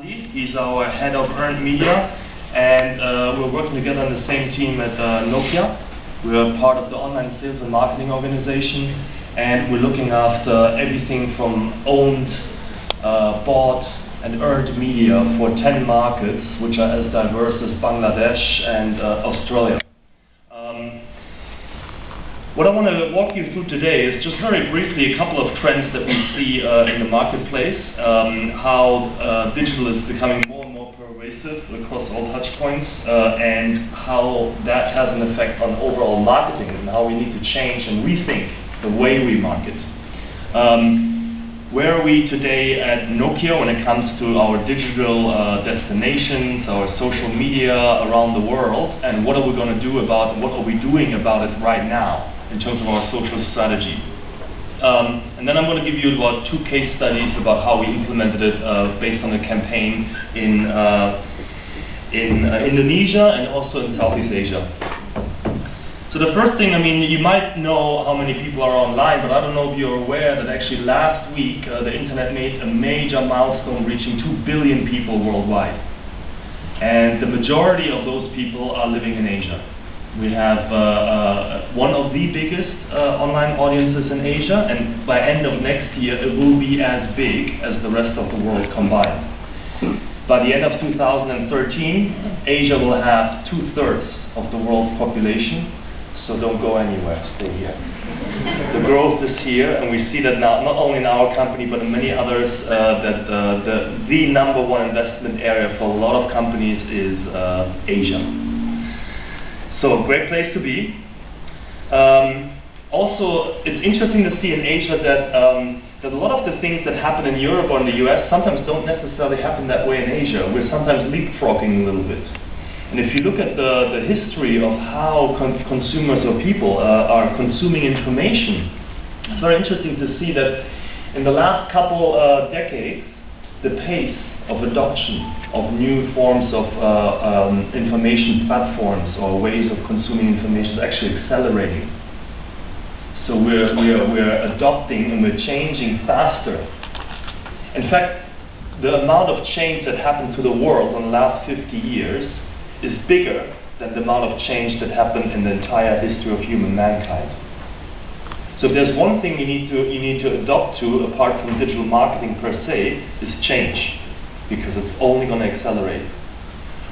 He's our head of earned media, and we're working together on the same team at Nokia. We're part of the online sales and marketing organization, and we're looking after everything from owned, bought, and earned media for 10 markets, which are as diverse as Bangladesh and Australia. What I want to walk you through today is just very briefly a couple of trends that we see in the marketplace, how digital is becoming more and more pervasive across all touch points, and how that has an effect on overall marketing and how we need to change and rethink the way we market. Where are we today at Nokia when it comes to our digital destinations, our social media around the world, and what are we going to do about it, what are we doing about it right now in terms of our social strategy? And then I'm going to give you about 2 case studies about how we implemented it based on a campaign in Indonesia and also in Southeast Asia. So the first thing, you might know how many people are online, but I don't know if you're aware that actually last week the internet made a major milestone, reaching 2 billion people worldwide. And the majority of those people are living in Asia. We have one of the biggest online audiences in Asia, and by end of next year it will be as big as the rest of the world combined. By the end of 2013, Asia will have 2/3 of the world's population. So don't go anywhere, stay here. The growth is here, and we see that now, not only in our company, but in many others, that the number one investment area for a lot of companies is Asia. So a great place to be. Also, it's interesting to see in Asia that a lot of the things that happen in Europe or in the US sometimes don't necessarily happen that way in Asia. We're sometimes leapfrogging a little bit. And if you look at the history of how consumers or people are consuming information, it's very interesting to see that in the last couple decades, the pace of adoption of new forms of information platforms or ways of consuming information is actually accelerating. So we're adopting and we're changing faster. In fact, the amount of change that happened to the world in the last 50 years is bigger than the amount of change that happened in the entire history of human mankind. So if there's one thing you need to adopt to, apart from digital marketing per se, is change, because it's only going to accelerate.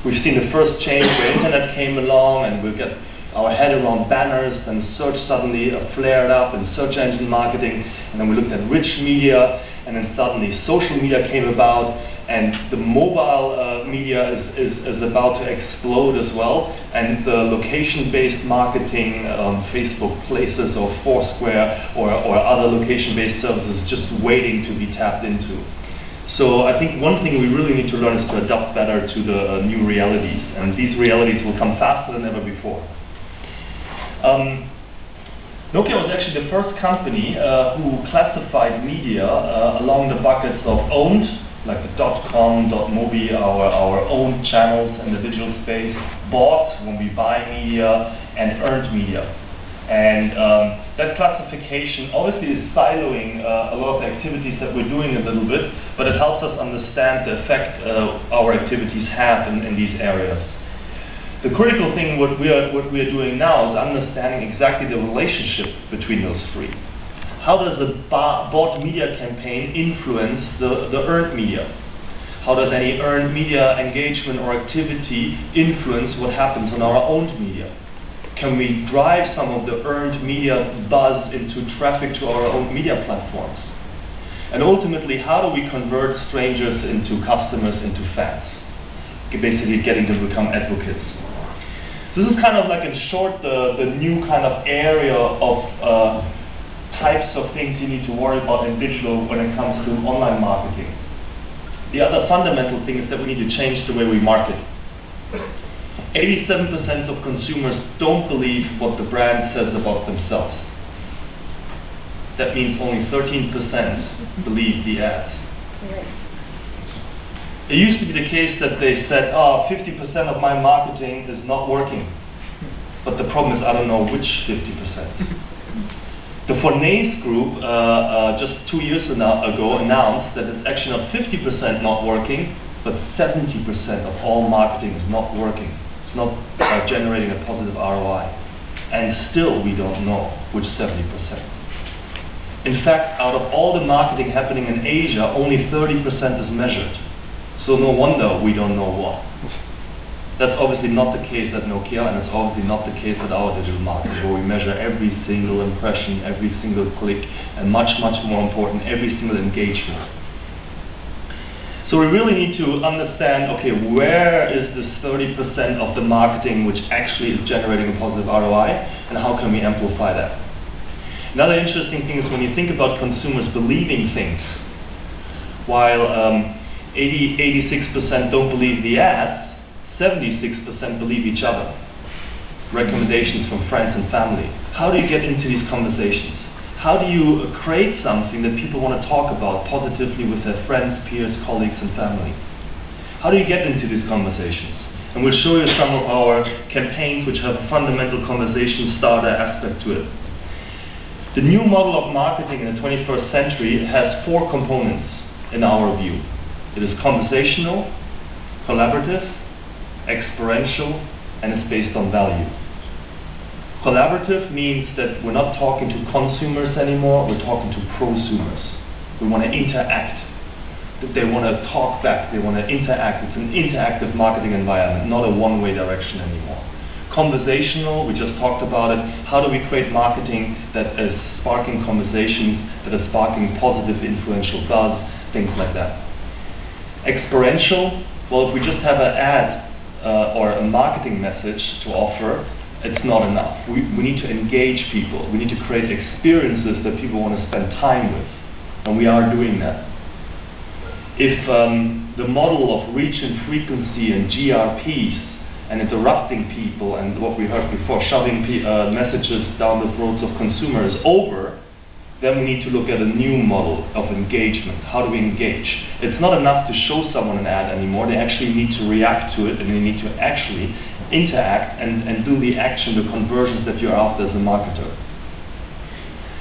We've seen the first change where internet came along, and we get our head around banners, and search suddenly flared up, and search engine marketing, and then we looked at rich media, and then suddenly social media came about, and the mobile media is about to explode as well, and the location-based marketing, Facebook Places or Foursquare or other location-based services just waiting to be tapped into. So I think one thing we really need to learn is to adapt better to the new realities, and these realities will come faster than ever before. Nokia was actually the first company who classified media along the buckets of owned, like the .com, .mobi, our own channels in the digital space, bought, when we buy media, and earned media. And that classification obviously is siloing a lot of the activities that we're doing a little bit, but it helps us understand the effect our activities have in these areas. The critical thing, what we are doing now, is understanding exactly the relationship between those three. How does the bought media campaign influence the earned media? How does any earned media engagement or activity influence what happens on our owned media? Can we drive some of the earned media buzz into traffic to our own media platforms? And ultimately, how do we convert strangers into customers, into fans? Basically getting them to become advocates. This is kind of like, in short, the new kind of area of types of things you need to worry about in digital when it comes to online marketing. The other fundamental thing is that we need to change the way we market. 87% of consumers don't believe what the brand says about themselves. That means only 13% believe the ads. It used to be the case that they said, 50% of my marketing is not working. But the problem is, I don't know which 50%. The Fornace Group just 2 years ago announced that it's actually not 50% not working, but 70% of all marketing is not working. It's not generating a positive ROI. And still we don't know which 70%. In fact, out of all the marketing happening in Asia, only 30% is measured. So no wonder we don't know what. That's obviously not the case at Nokia, and it's obviously not the case at our digital marketing, where we measure every single impression, every single click, and much, much more important, every single engagement. So we really need to understand, okay, where is this 30% of the marketing which actually is generating a positive ROI, and how can we amplify that? Another interesting thing is when you think about consumers believing things, while 86% don't believe the ads, 76% believe each other. Recommendations from friends and family. How do you get into these conversations? How do you create something that people want to talk about positively with their friends, peers, colleagues, and family? How do you get into these conversations? And we'll show you some of our campaigns which have a fundamental conversation starter aspect to it. The new model of marketing in the 21st century has 4 components in our view. It is conversational, collaborative, experiential, and it's based on value. Collaborative means that we're not talking to consumers anymore, we're talking to prosumers. We want to interact. They want to talk back, they want to interact. It's an interactive marketing environment, not a one-way direction anymore. Conversational, we just talked about it. How do we create marketing that is sparking conversations, that is sparking positive, influential buzz, things like that. Experiential, well, if we just have an ad or a marketing message to offer, it's not enough. We need to engage people. We need to create experiences that people want to spend time with. And we are doing that. If the model of reach and frequency and GRPs and interrupting people and what we heard before, shoving messages down the throats of consumers is over, then we need to look at a new model of engagement. How do we engage? It's not enough to show someone an ad anymore. They actually need to react to it, and they need to actually interact and do the action, the conversions that you're after as a marketer.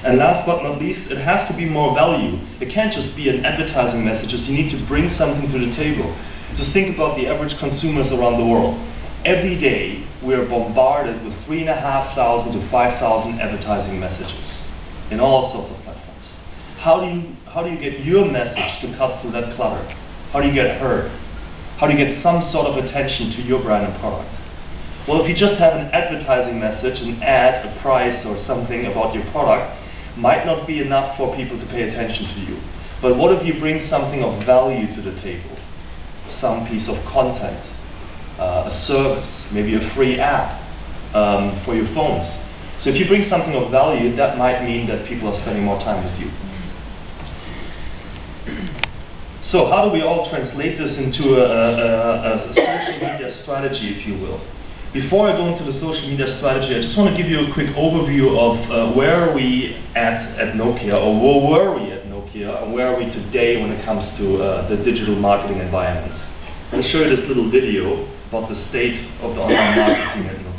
And last but not least, it has to be more value. It can't just be an advertising message. You need to bring something to the table. Just think about the average consumers around the world. Every day, we are bombarded with 3,500 to 5,000 advertising messages in all sorts of platforms. How do you get your message to cut through that clutter? How do you get heard? How do you get some sort of attention to your brand and product? Well, if you just have an advertising message, an ad, a price, or something about your product, might not be enough for people to pay attention to you. But what if you bring something of value to the table? Some piece of content, a service, maybe a free app for your phones. So if you bring something of value, that might mean that people are spending more time with you. So how do we all translate this into a social media strategy, if you will? Before I go into the social media strategy, I just want to give you a quick overview of where are we at Nokia, or where were we at Nokia, and where are we today when it comes to the digital marketing environment. I'll show you this little video about the state of the online marketing at Nokia.